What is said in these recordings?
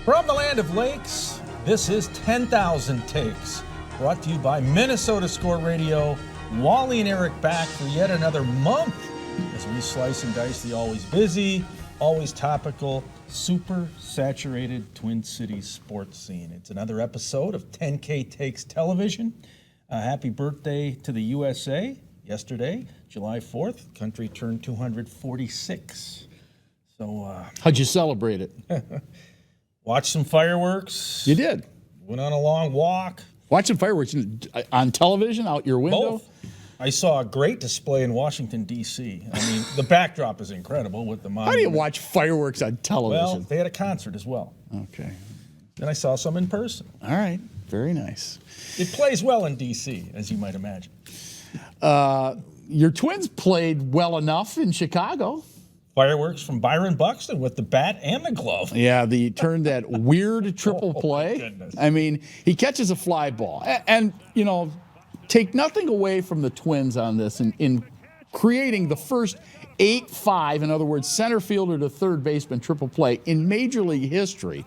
From the land of lakes, this is 10,000 Takes, brought to you by Minnesota Score Radio. Wally and Eric back for yet another month as we slice and dice the always busy, always topical, super saturated Twin Cities sports scene. It's another episode of 10K Takes Television. Happy birthday to the USA. Yesterday, July 4th, country turned 246. So, how'd you celebrate it? Watched some fireworks. You did. Went on a long walk. Watching fireworks on television, out your window? Both. I saw a great display in Washington, D.C. I mean, the backdrop is incredible with the monument. How do you watch fireworks on television? Well, they had a concert as well. Okay. Then I saw some in person. All right. Very nice. It plays well in D.C., as you might imagine. Your Twins played well enough in Chicago. Fireworks from Byron Buxton with the bat and the glove. Yeah, he turned that weird triple play. Goodness. I mean, he catches a fly ball. And, you know, take nothing away from the Twins on this in creating the first 8-5, in other words, center fielder to third baseman triple play in Major League history.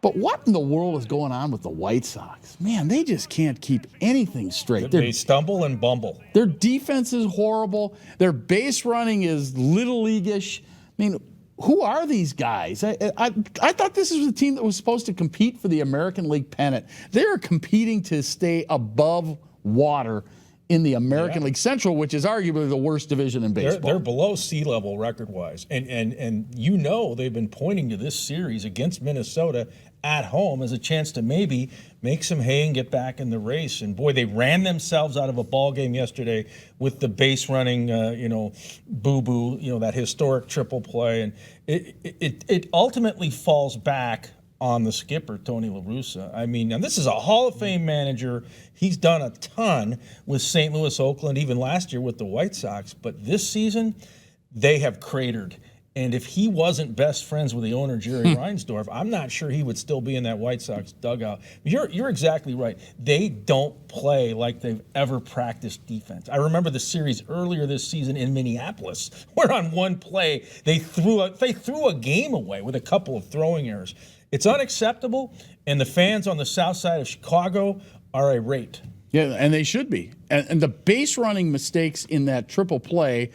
But what in the world is going on with the White Sox? Man, they just can't keep anything straight. They stumble and bumble. Their defense is horrible. Their base running is little leaguish. I mean, who are these guys? I thought this was a team that was supposed to compete for the American League pennant. They're competing to stay above water in the American League Central, which is arguably the worst division in baseball. They're below sea level record-wise. And you know they've been pointing to this series against Minnesota at home as a chance to maybe make some hay and get back in the race. And, boy, they ran themselves out of a ball game yesterday with the base running, boo-boo, that historic triple play. And it ultimately falls back on the skipper, Tony La Russa. I mean, and this is a Hall of Fame manager. He's done a ton with St. Louis, Oakland, even last year with the White Sox. But this season, they have cratered. And if he wasn't best friends with the owner, Jerry Reinsdorf, I'm not sure he would still be in that White Sox dugout. You're exactly right. They don't play like they've ever practiced defense. I remember the series earlier this season in Minneapolis, where on one play they threw a game away with a couple of throwing errors. It's unacceptable, and the fans on the south side of Chicago are irate. Yeah, and they should be. And the base running mistakes in that triple play,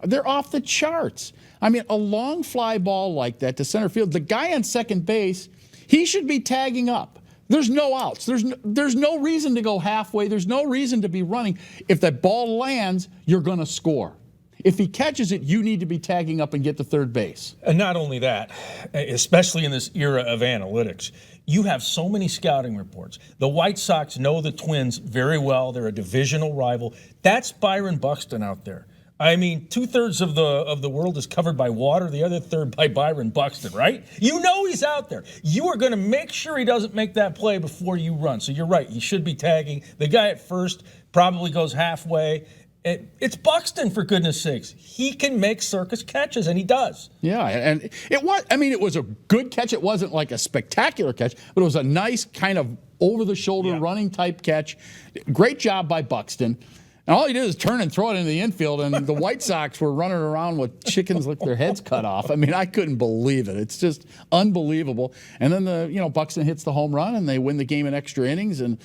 they're off the charts. I mean, a long fly ball like that to center field, the guy on second base, he should be tagging up. There's no outs. There's no reason to go halfway. There's no reason to be running. If that ball lands, you're going to score. If he catches it, you need to be tagging up and get to third base. And not only that, especially in this era of analytics, you have so many scouting reports. The White Sox know the Twins very well. They're a divisional rival. That's Byron Buxton out there. I mean, 2/3 of the world is covered by water, the other third by Byron Buxton, right? You know he's out there. You are going to make sure he doesn't make that play before you run. So you're right. He should be tagging. The guy at first probably goes halfway. It's Buxton, for goodness sakes. He can make circus catches, and he does. Yeah, and it was a good catch. It wasn't like a spectacular catch, but it was a nice kind of over-the-shoulder running type catch. Great job by Buxton. And all he did is turn and throw it into the infield, and the White Sox were running around with chickens with their heads cut off. I mean, I couldn't believe it. It's just unbelievable. And then Buxton hits the home run, and they win the game in extra innings. And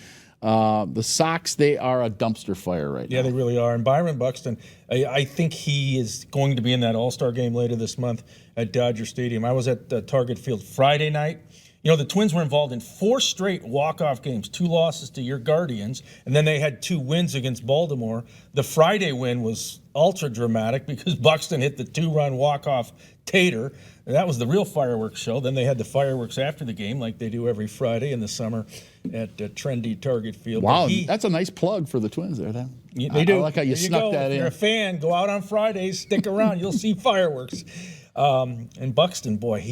the Sox, they are a dumpster fire right now. Yeah, they really are. And Byron Buxton, I think he is going to be in that All-Star game later this month at Dodger Stadium. I was at Target Field Friday night. The Twins were involved in 4 straight walk-off games, 2 losses to your Guardians, and then they had 2 wins against Baltimore. The Friday win was ultra-dramatic because Buxton hit the 2-run walk-off tater. And that was the real fireworks show. Then they had the fireworks after the game like they do every Friday in the summer at trendy Target Field. Wow, that's a nice plug for the Twins there. They do. I like how you snuck that in. If you're a fan, go out on Fridays, stick around. You'll see fireworks. And Buxton, boy,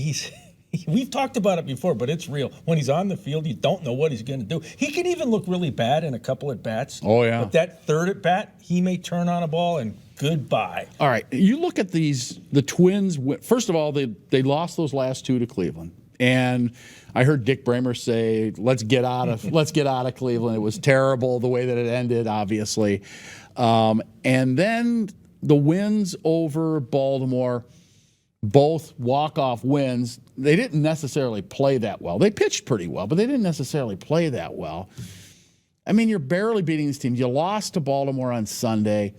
we've talked about it before, but it's real. When he's on the field, you don't know what he's going to do. He can even look really bad in a couple at bats. Oh, yeah. But that third at bat, he may turn on a ball and goodbye. All right, you look at the Twins. First of all, they lost those last 2 to Cleveland. And I heard Dick Bremer say, let's get out of Cleveland. It was terrible the way that it ended, obviously. And then the wins over Baltimore. both walk-off wins. They didn't necessarily play that well. They pitched pretty well, but they didn't necessarily play that well. I mean, you're barely beating these teams. You lost to Baltimore on Sunday.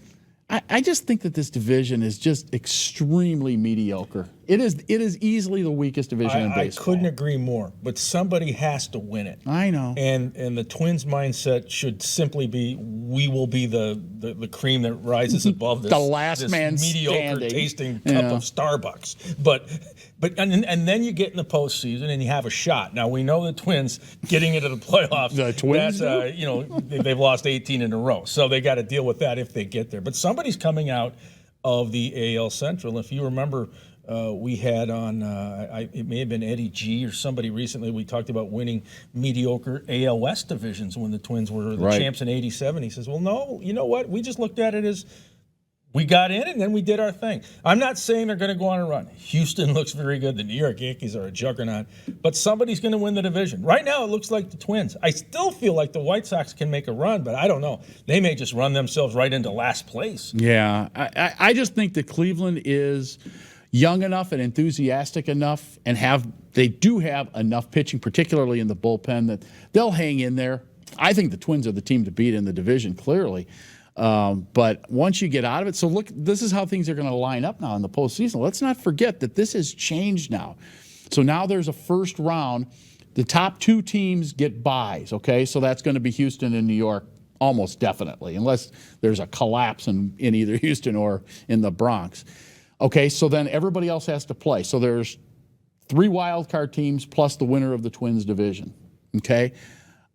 I just think that this division is just extremely mediocre. It is easily the weakest division in baseball. I couldn't agree more, but somebody has to win it. I know. And the Twins' mindset should simply be, we will be the cream that rises above this, the last this man mediocre standing. tasting cup of Starbucks. But then you get in the postseason and you have a shot. Now we know the Twins getting into the playoffs. The Twins, they've lost 18 in a row, so they got to deal with that if they get there. But somebody's coming out of the AL Central. If you remember, we had on, it may have been Eddie G or somebody recently, we talked about winning mediocre AL West divisions when the Twins were the champs in '87. He says, well, no, you know what? We just looked at it as we got in and then we did our thing. I'm not saying they're going to go on a run. Houston looks very good. The New York Yankees are a juggernaut. But somebody's going to win the division. Right now, it looks like the Twins. I still feel like the White Sox can make a run, but I don't know. They may just run themselves right into last place. Yeah, I just think that Cleveland is young enough and enthusiastic enough, and they do have enough pitching, particularly in the bullpen, that they'll hang in there. I think the Twins are the team to beat in the division, clearly. But once you get out of it, so look, this is how things are going to line up now in the postseason. Let's not forget that this has changed now. So now there's a first round. The top two teams get byes, okay? So that's going to be Houston and New York almost definitely, unless there's a collapse in either Houston or in the Bronx. Okay, so then everybody else has to play. So there's 3 wild card teams plus the winner of the Twins division, okay?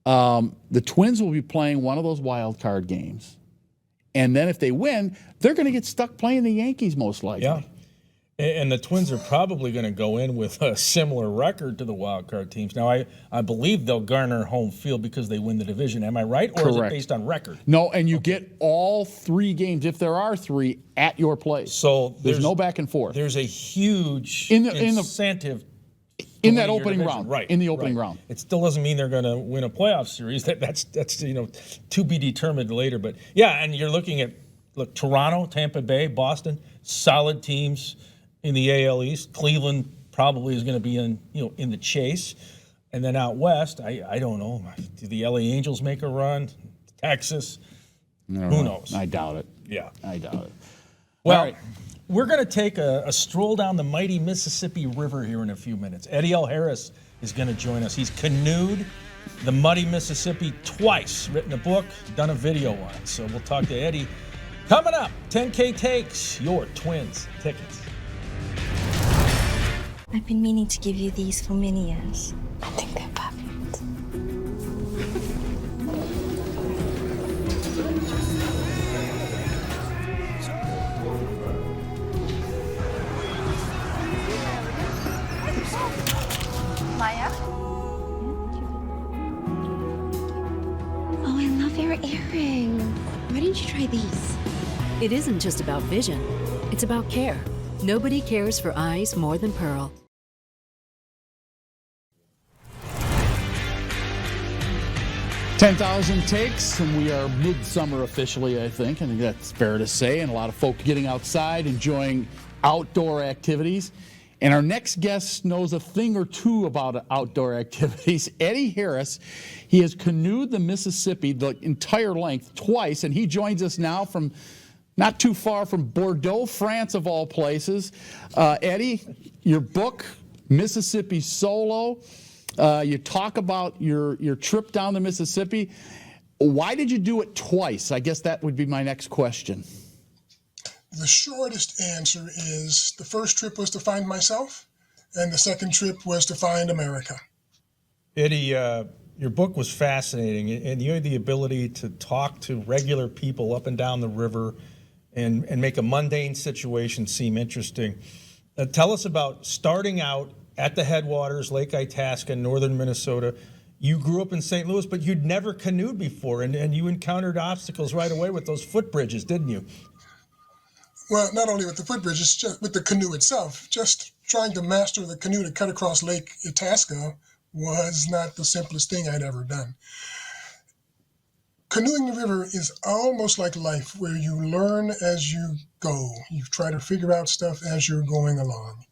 The Twins will be playing one of those wild card games. And then if they win, they're going to get stuck playing the Yankees most likely. Yeah. And the Twins are probably going to go in with a similar record to the wild card teams. Now, I believe they'll garner home field because they win the division. Am I right? Or Correct. Is it based on record? No, and you get all 3 games, if there are 3, at your place. So there's no back and forth. There's a huge incentive in that opening round. Right. In the opening round. It still doesn't mean they're going to win a playoff series. That's to be determined later. But yeah, and you're looking at Toronto, Tampa Bay, Boston, solid teams in the AL East. Cleveland probably is going to be in the chase. And then out west, I don't know. Do the LA Angels make a run? Texas? Who knows? I doubt it. Yeah. I doubt it. Well, all right. We're going to take a stroll down the mighty Mississippi River here in a few minutes. Eddy Harris is going to join us. He's canoed the muddy Mississippi twice, written a book, done a video on it. So we'll talk to Eddy. Coming up, 10K Takes, your Twins tickets. I've been meaning to give you these for many years. I think they're perfect. Maya? Oh, I love your earring. Why didn't you try these? It isn't just about vision. It's about care. Nobody cares for eyes more than Pearl. $10,000 takes, and we are midsummer officially, I think. I think that's fair to say. And a lot of folk getting outside, enjoying outdoor activities. And our next guest knows a thing or two about outdoor activities. Eddy Harris, he has canoed the Mississippi the entire length twice, and he joins us now from not too far from Bordeaux, France, of all places. Eddy, your book, Mississippi Solo, you talk about your trip down the Mississippi. Why did you do it twice? I guess that would be my next question. The shortest answer is the first trip was to find myself, and the second trip was to find America. Eddy, your book was fascinating, and you had the ability to talk to regular people up and down the river and make a mundane situation seem interesting. Tell us about starting out at the headwaters, Lake Itasca, northern Minnesota. You grew up in St. Louis, but you'd never canoed before, and you encountered obstacles right away with those footbridges, didn't you? Well, not only with the footbridges, just with the canoe itself. Just trying to master the canoe to cut across Lake Itasca was not the simplest thing I'd ever done. Canoeing the river is almost like life, where you learn as you go. You try to figure out stuff as you're going along.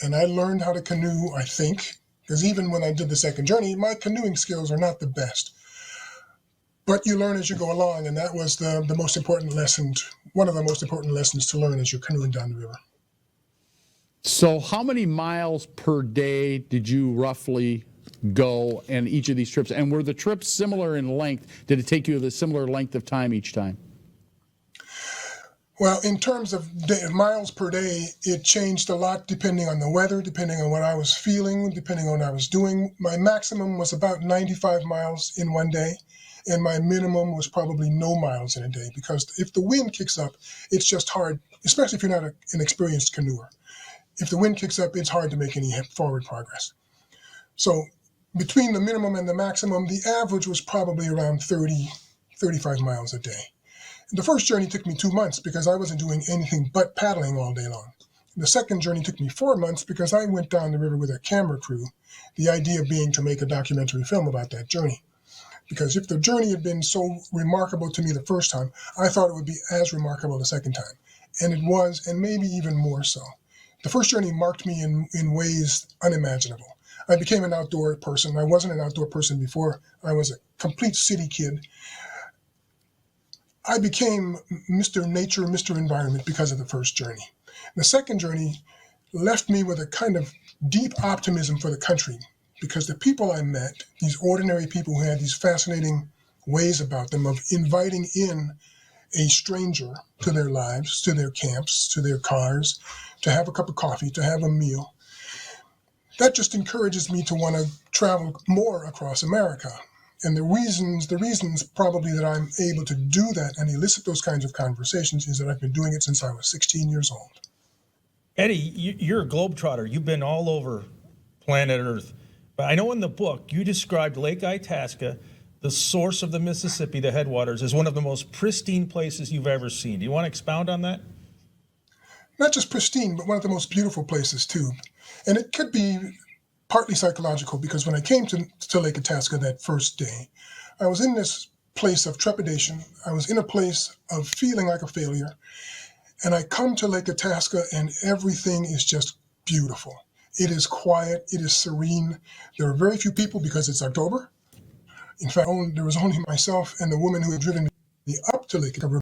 and I learned how to canoe, I think, because even when I did the second journey, my canoeing skills are not the best. But you learn as you go along, and that was the most important lesson, one of the most important lessons to learn as you're canoeing down the river. So how many miles per day did you roughly go in each of these trips? And were the trips similar in length? Did it take you the similar length of time each time? Well, in terms of miles per day, it changed a lot depending on the weather, depending on what I was feeling, depending on what I was doing. My maximum was about 95 miles in one day, and my minimum was probably no miles in a day, because if the wind kicks up, it's just hard, especially if you're not an experienced canoeer. If the wind kicks up, it's hard to make any forward progress. So between the minimum and the maximum, the average was probably around 35 miles a day. The first journey took me 2 months because I wasn't doing anything but paddling all day long. The second journey took me 4 months because I went down the river with a camera crew, the idea being to make a documentary film about that journey. Because if the journey had been so remarkable to me the first time, I thought it would be as remarkable the second time. And it was, and maybe even more so. The first journey marked me in ways unimaginable. I became an outdoor person. I wasn't an outdoor person before. I was a complete city kid. I became Mr. Nature, Mr. Environment because of the first journey. The second journey left me with a kind of deep optimism for the country, because the people I met, these ordinary people who had these fascinating ways about them of inviting in a stranger to their lives, to their camps, to their cars, to have a cup of coffee, to have a meal. That just encourages me to want to travel more across America. And the reasons probably that I'm able to do that and elicit those kinds of conversations is that I've been doing it since I was 16 years old. Eddie, you're a globetrotter. You've been all over planet Earth. But I know in the book you described Lake Itasca, the source of the Mississippi, the headwaters, as one of the most pristine places you've ever seen. Do you want to expound on that? Not just pristine, but one of the most beautiful places too. And it could be partly psychological, because when I came to Lake Itasca that first day, I was in this place of trepidation. I was in a place of feeling like a failure. And I come to Lake Itasca and everything is just beautiful. It is quiet. It is serene. There are very few people because it's October. In fact, there was only myself and the woman who had driven me up to Lake Itasca.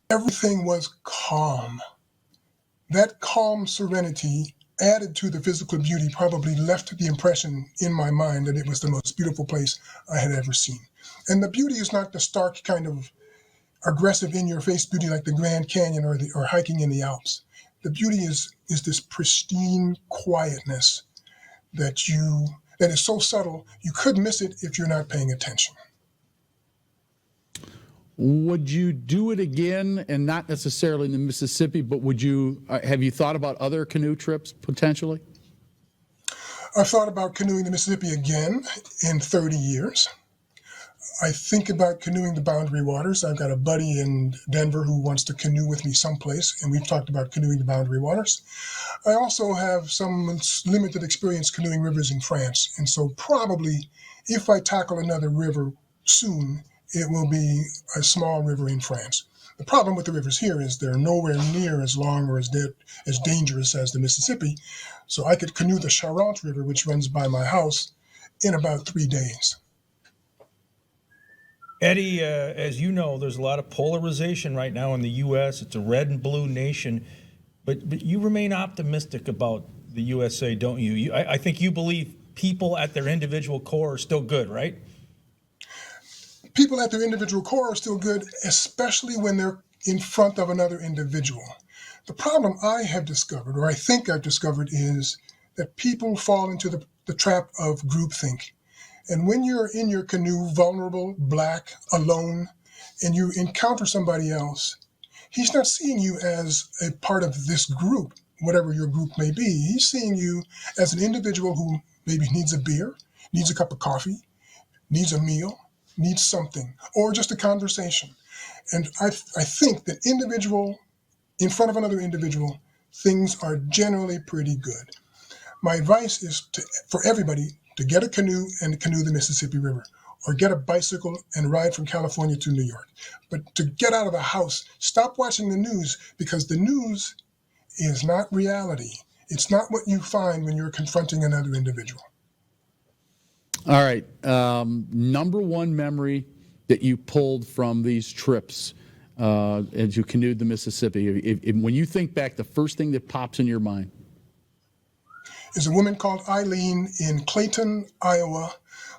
Everything was calm. That calm serenity added to the physical beauty probably left the impression in my mind that it was the most beautiful place I had ever seen. And the beauty is not the stark kind of aggressive in-your-face beauty like the Grand Canyon or hiking in the Alps. The beauty is this pristine quietness that is so subtle you could miss it if you're not paying attention. Would you do it again, and not necessarily in the Mississippi, but have you thought about other canoe trips potentially? I've thought about canoeing the Mississippi again in 30 years. I think about canoeing the Boundary Waters. I've got a buddy in Denver who wants to canoe with me someplace, and we've talked about canoeing the Boundary Waters. I also have some limited experience canoeing rivers in France, and so probably if I tackle another river soon, it will be a small river in France. The problem with the rivers here is they're nowhere near as long or as dangerous as the Mississippi. So I could canoe the Charente River, which runs by my house, in about 3 days. Eddie, as you know, there's a lot of polarization right now in the U.S. It's a red and blue nation. But you remain optimistic about the USA, don't you? I think you believe people at their individual core are still good, right? People at their individual core are still good, especially when they're in front of another individual. The problem I have discovered, or I think I've discovered, is that people fall into the trap of groupthink. And when you're in your canoe, vulnerable, black, alone, and you encounter somebody else, he's not seeing you as a part of this group, whatever your group may be. He's seeing you as an individual who maybe needs a beer, needs a cup of coffee, needs a meal, needs something, or just a conversation. And I think that in front of another individual, things are generally pretty good. My advice is for everybody to get a canoe and canoe the Mississippi River, or get a bicycle and ride from California to New York. But to get out of the house, stop watching the news, because the news is not reality. It's not what you find when you're confronting another individual. All right. Number one memory that you pulled from these trips as you canoed the Mississippi. When you think back, the first thing that pops in your mind Is a woman called Eileen in Clayton, Iowa,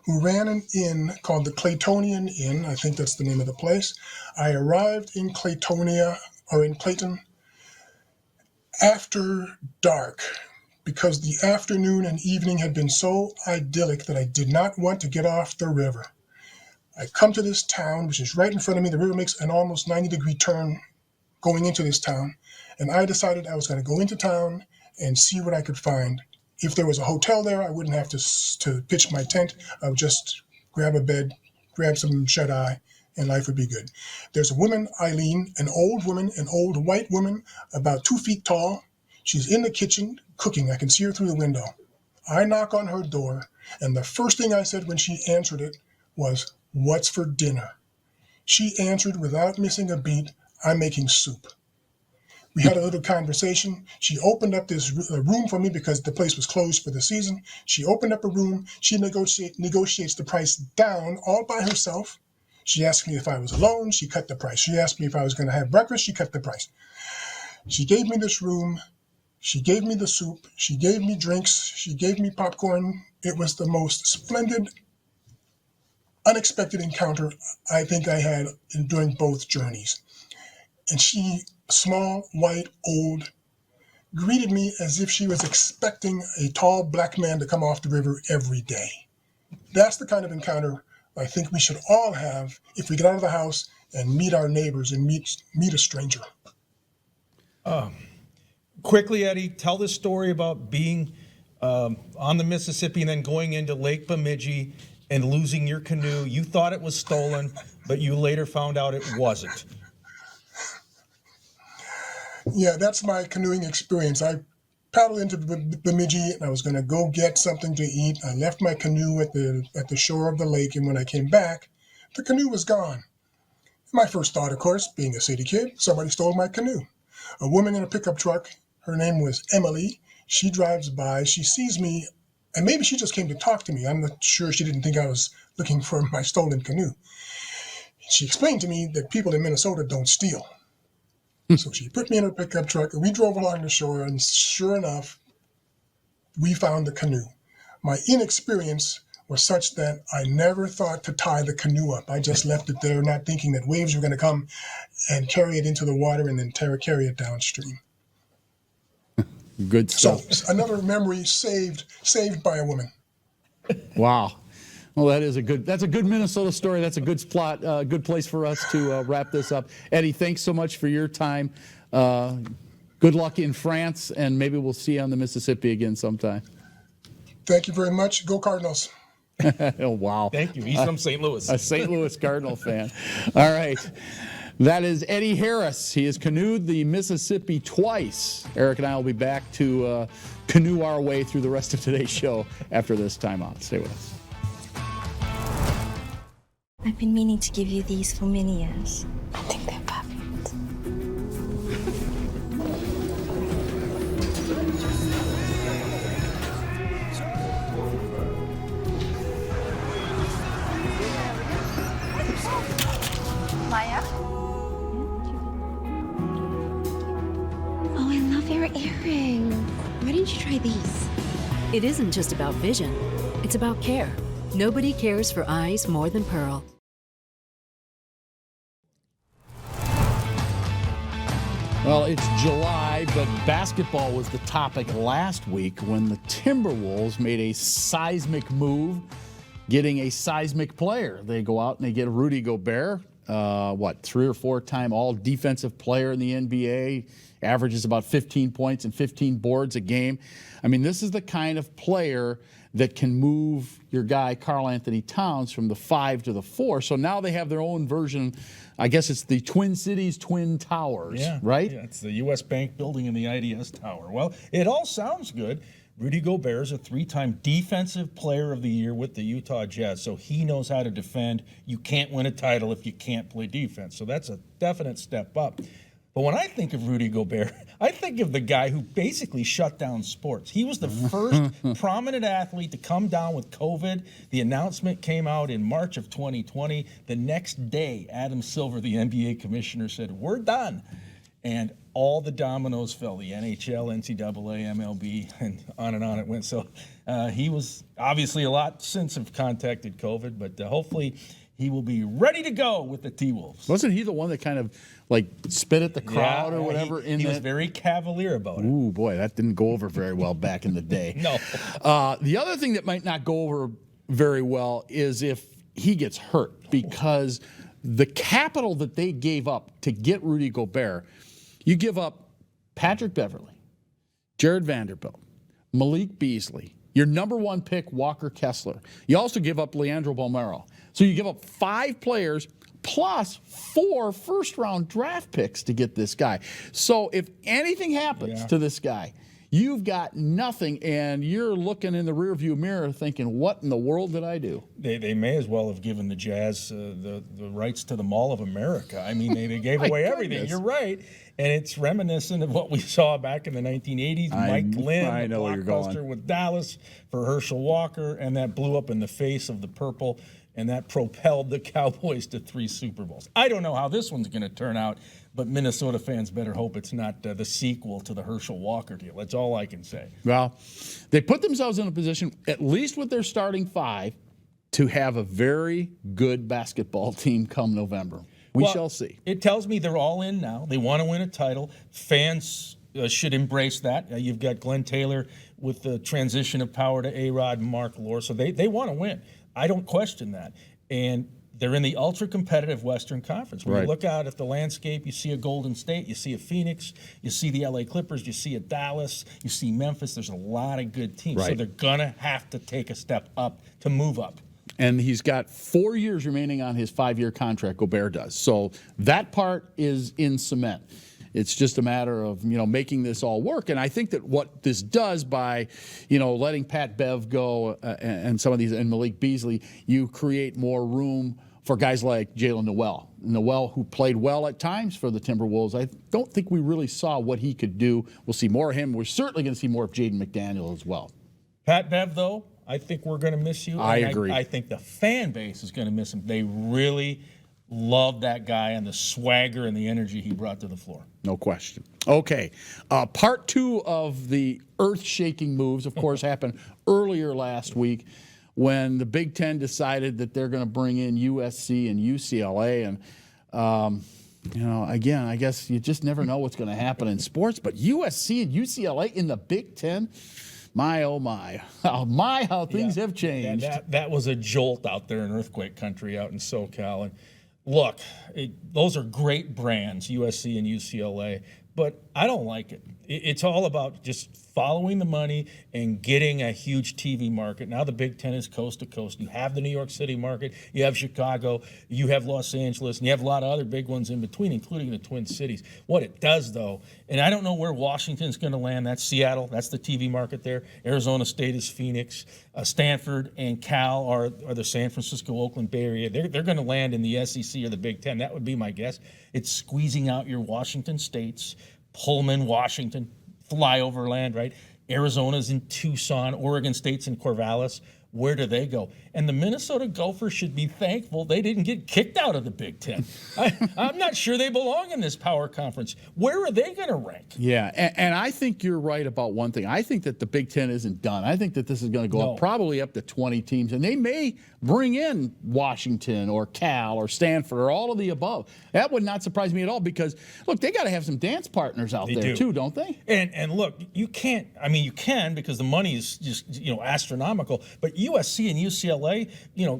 who ran an inn called the Claytonian Inn. I think that's the name of the place. I arrived in Clayton after dark because the afternoon and evening had been so idyllic that I did not want to get off the river. I come to this town, which is right in front of me. The river makes an almost 90-degree turn going into this town. And I decided I was going to go into town and see what I could find. If there was a hotel there, I wouldn't have to pitch my tent. I would just grab a bed, grab some shut-eye, and life would be good. There's a woman, Eileen, an old woman, an old white woman, about 2 feet tall. She's in the kitchen cooking. I can see her through the window. I knock on her door, and the first thing I said when she answered it was, "What's for dinner?" She answered without missing a beat, "I'm making soup." We had a little conversation. She opened up this room for me because the place was closed for the season. She opened up a room. She negotiates the price down all by herself. She asked me if I was alone. She cut the price. She asked me if I was going to have breakfast. She cut the price. She gave me this room. She gave me the soup. She gave me drinks. She gave me popcorn. It was the most splendid, unexpected encounter I think I had during both journeys. And she, small, white, old, greeted me as if she was expecting a tall black man to come off the river every day. That's the kind of encounter I think we should all have if we get out of the house and meet our neighbors and meet a stranger. Quickly, Eddie, tell the story about being on the Mississippi and then going into Lake Bemidji and losing your canoe. You thought it was stolen, but you later found out it wasn't. Yeah, that's my canoeing experience. I paddled into Bemidji and I was going to go get something to eat. I left my canoe at the shore of the lake, and when I came back, the canoe was gone. My first thought, of course, being a city kid, somebody stole my canoe. A woman in a pickup truck, her name was Emily. She drives by, she sees me, and maybe she just came to talk to me. I'm not sure she didn't think I was looking for my stolen canoe. She explained to me that people in Minnesota don't steal. So she put me in her pickup truck, and we drove along the shore, and sure enough, we found the canoe. My inexperience was such that I never thought to tie the canoe up. I just left it there, not thinking that waves were going to come and carry it into the water and then carry it downstream. Good stuff. So another memory saved by a woman. Wow. Well, that's a good Minnesota story. That's a good spot, good place for us to wrap this up. Eddie, thanks so much for your time. Good luck in France, and maybe we'll see you on the Mississippi again sometime. Thank you very much. Go Cardinals. Oh, wow. Thank you. He's from St. Louis. A St. Louis Cardinal fan. All right. That is Eddy Harris. He has canoed the Mississippi twice. Eric and I will be back to canoe our way through the rest of today's show after this timeout. Stay with us. I've been meaning to give you these for many years. I think they're perfect. Maya? Oh, I love your earring. Why didn't you try these? It isn't just about vision, it's about care. Nobody cares for eyes more than Pearl. Well, it's July, but basketball was the topic last week when the Timberwolves made a seismic move, getting a seismic player. They go out and they get Rudy Gobert, 3 or 4 time all defensive player in the NBA, averages about 15 points and 15 boards a game. I mean, this is the kind of player that can move your guy Karl Anthony Towns from the 5 to the 4. So now they have their own version. I guess it's the Twin Cities Twin Towers, right? Yeah, it's the U.S. Bank building in the IDS Tower. Well, it all sounds good. Rudy Gobert is a 3-time Defensive Player of the Year with the Utah Jazz, so he knows how to defend. You can't win a title if you can't play defense, so that's a definite step up. But when I think of Rudy Gobert, I think of the guy who basically shut down sports. He was the first prominent athlete to come down with COVID. The announcement came out in March of 2020. The next day, Adam Silver, the NBA commissioner, said, "We're done." And all the dominoes fell, the NHL, NCAA, MLB, and on it went. So he was obviously a lot since have contacted COVID, but hopefully he will be ready to go with the T-Wolves. Wasn't he the one that kind of like spit at the crowd or whatever? He was very cavalier about it. Ooh, boy, that didn't go over very well back in the day. No. The other thing that might not go over very well is if he gets hurt, because the capital that they gave up to get Rudy Gobert, you give up Patrick Beverley, Jared Vanderbilt, Malik Beasley, your number 1 pick, Walker Kessler. You also give up Leandro Bolmaro. So you give up 5 players plus 4 first-round draft picks to get this guy. So if anything happens to this guy, you've got nothing, and you're looking in the rearview mirror thinking, what in the world did I do? They may as well have given the Jazz the rights to the Mall of America. I mean, they gave away everything. You're right. And it's reminiscent of what we saw back in the 1980s. Mike Glenn, I know where you're blockbuster going. with Dallas for Herschel Walker, and that blew up in the face of the purple, and that propelled the Cowboys to 3 Super Bowls. I don't know how this one's going to turn out, but Minnesota fans better hope it's not the sequel to the Herschel Walker deal. That's all I can say. Well, they put themselves in a position, at least with their starting 5, to have a very good basketball team come November. We shall see. It tells me they're all in now. They want to win a title. Fans should embrace that. You've got Glenn Taylor with the transition of power to A-Rod and Mark Lore, so they want to win. I don't question that. And they're in the ultra-competitive Western Conference. When you look out at the landscape, you see a Golden State, you see a Phoenix, you see the LA Clippers, you see a Dallas, you see Memphis. There's a lot of good teams. So they're going to have to take a step up to move up. And he's got 4 years remaining on his 5-year contract, Gobert does. So that part is in cement. It's just a matter of, making this all work. And I think that what this does by, letting Pat Bev go and some of these, and Malik Beasley, you create more room for guys like Jalen Noel, who played well at times for the Timberwolves. I don't think we really saw what he could do. We'll see more of him. We're certainly going to see more of Jaden McDaniel as well. Pat Bev, though, I think we're going to miss you. I agree. I think the fan base is going to miss him. They really love that guy and the swagger and the energy he brought to the floor. No question. Okay. Part 2 of the earth-shaking moves, of course, happened earlier last week when the Big Ten decided that they're going to bring in USC and UCLA. And, again, I guess you just never know what's going to happen in sports. But USC and UCLA in the Big Ten, my, oh, my. How things have changed. That was a jolt out there in earthquake country out in SoCal. And look, those are great brands, USC and UCLA, but I don't like it. It's all about just following the money and getting a huge TV market. Now the Big Ten is coast to coast. You have the New York City market, you have Chicago, you have Los Angeles, and you have a lot of other big ones in between, including the Twin Cities. What it does, though, and I don't know where Washington's going to land. That's Seattle. That's the TV market there. Arizona State is Phoenix. Stanford and Cal are the San Francisco, Oakland Bay Area. They're going to land in the SEC or the Big Ten. That would be my guess. It's squeezing out your Washington States, Pullman, Washington, flyover land, right? Arizona's in Tucson, Oregon State's in Corvallis. Where do they go? And the Minnesota Gophers should be thankful they didn't get kicked out of the Big Ten. I'm not sure they belong in this power conference. Where are they going to rank? Yeah, and I think you're right about one thing. I think that the Big Ten isn't done. I think that this is going to go up probably up to 20 teams, and they may bring in Washington or Cal or Stanford or all of the above. That would not surprise me at all because, look, they got to have some dance partners out there too, don't they? And look, you can't. I mean, you can because the money is just astronomical. But USC and UCLA,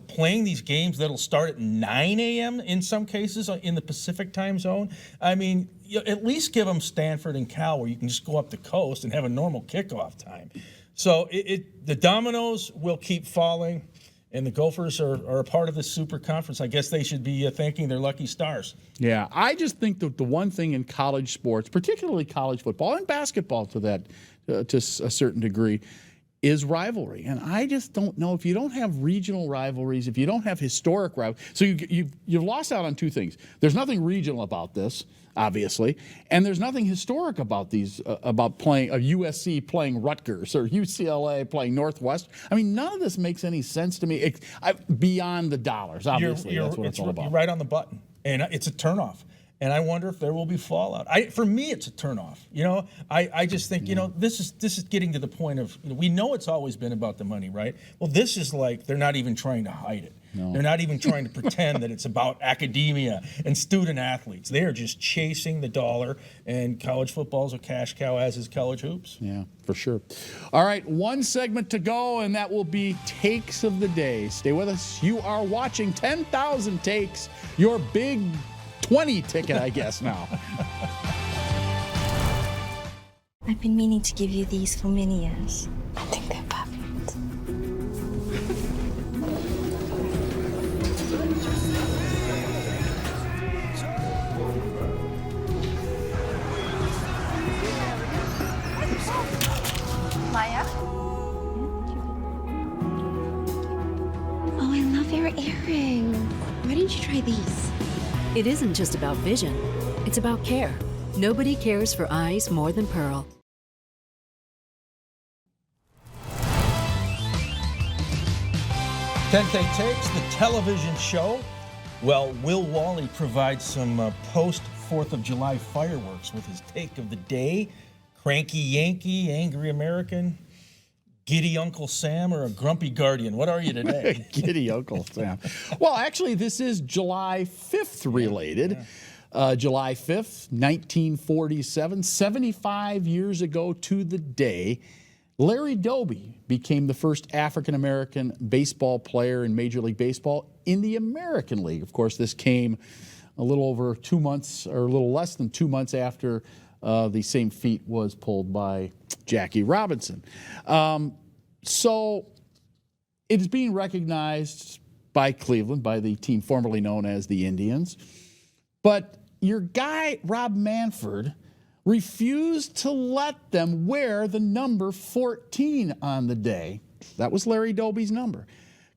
playing these games that'll start at 9 a.m. in some cases in the Pacific time zone. I mean, at least give them Stanford and Cal where you can just go up the coast and have a normal kickoff time. So the dominoes will keep falling, and the Gophers are a part of this super conference. I guess they should be thanking their lucky stars. Yeah, I just think that the one thing in college sports, particularly college football and basketball to a certain degree, is rivalry. And I just don't know, if you don't have regional rivalries, if you don't have historic rivalries, so you've lost out on two things. There's nothing regional about this, obviously, and there's nothing historic about these, about playing USC playing Rutgers or UCLA playing Northwest. I mean, none of this makes any sense to me beyond the dollars. Obviously, that's what it's all about. You're right on the button, and it's a turnoff. And I wonder if there will be fallout. For me, it's a turnoff. You know, I just think, you know, this is getting to the point of, you know, we know it's always been about the money, right? Well, this is like they're not even trying to hide it. No. They're not even trying to pretend that it's about academia and student athletes. They are just chasing the dollar, and college football is a cash cow, as is college hoops. Yeah, for sure. All right, one segment to go, and that will be Takes of the Day. Stay with us. You are watching 10,000 Takes, your big 20 ticket, I guess, now. I've been meaning to give you these for many years. I think they're perfect. Maya? Oh, I love your earring. Why didn't you try these? It isn't just about vision, it's about care. Nobody cares for eyes more than Pearl. 10K Takes, the television show. Well, will Wally provide some post-4th of July fireworks with his take of the day? Cranky Yankee, angry American, giddy Uncle Sam, or a grumpy Guardian? What are you today? Giddy Uncle Sam. Well, actually, this is July 5th related. July 5th, 1947, 75 years ago to the day, Larry Doby became the first African-American baseball player in Major League Baseball in the American League. Of course, this came a little over 2 months, or a little less than 2 months after the same feat was pulled by Jackie Robinson. So it is being recognized by Cleveland, by the team formerly known as the Indians. But your guy, Rob Manfred, refused to let them wear the number 14 on the day. That was Larry Doby's number.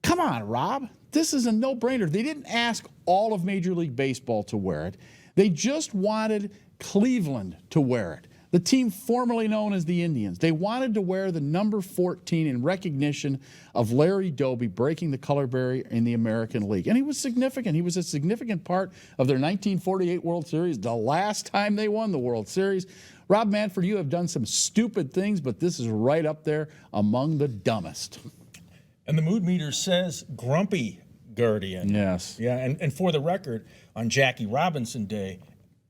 Come on, Rob. This is a no-brainer. They didn't ask all of Major League Baseball to wear it. They just wanted Cleveland to wear it. The team formerly known as the Indians. They wanted to wear the number 14 in recognition of Larry Doby breaking the color barrier in the American League. And he was significant. He was a significant part of their 1948 World Series, the last time they won the World Series. Rob Manfred, you have done some stupid things, but this is right up there among the dumbest. And the mood meter says grumpy Guardian. Yes. Yeah, and for the record, on Jackie Robinson Day,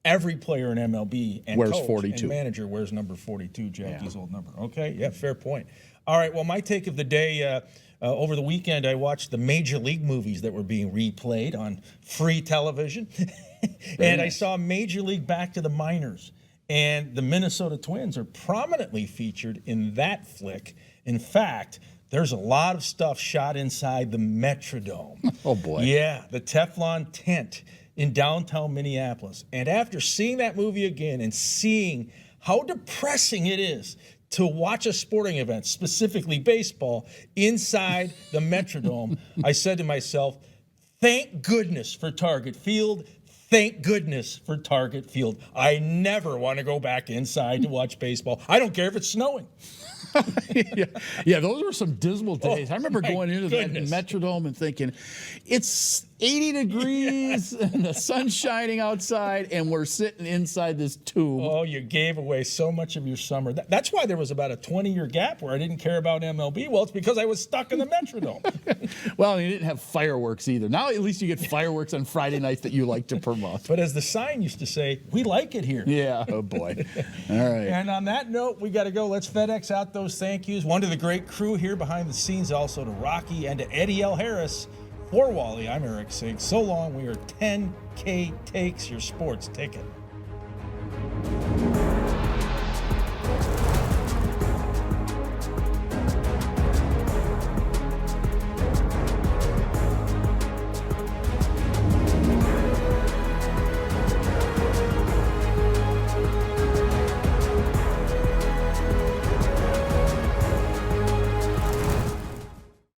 every player in MLB and wears coach 42. and manager wears number 42, Jackie's old number. Okay, yeah, fair point. All right, well, my take of the day, over the weekend, I watched the Major League movies that were being replayed on free television. And I saw Major League Back to the Minors. And the Minnesota Twins are prominently featured in that flick. In fact, there's a lot of stuff shot inside the Metrodome. Oh, boy. Yeah, the Teflon tent in downtown Minneapolis. And after seeing that movie again and seeing how depressing it is to watch a sporting event, specifically baseball, inside the Metrodome, I said to myself, thank goodness for Target Field. Thank goodness for Target Field. I never want to go back inside to watch baseball. I don't care if it's snowing. Yeah, those were some dismal days. I remember going into that Metrodome and thinking, it's 80 degrees and the sun's shining outside and we're sitting inside this tube. Oh, you gave away so much of your summer. That's why there was about a 20-year gap where I didn't care about MLB. Well, it's because I was stuck in the Metrodome. Well, you didn't have fireworks either. Now at least you get fireworks on Friday nights that you like to promote. But as the sign used to say, we like it here. Yeah, oh boy. All right. And on that note, we got to go. Let's FedEx out those thank yous. One to the great crew here behind the scenes, also to Rocky and to Eddy Harris. For Wally, I'm Eric Sigg. So long, we are 10K Takes, your sports ticket.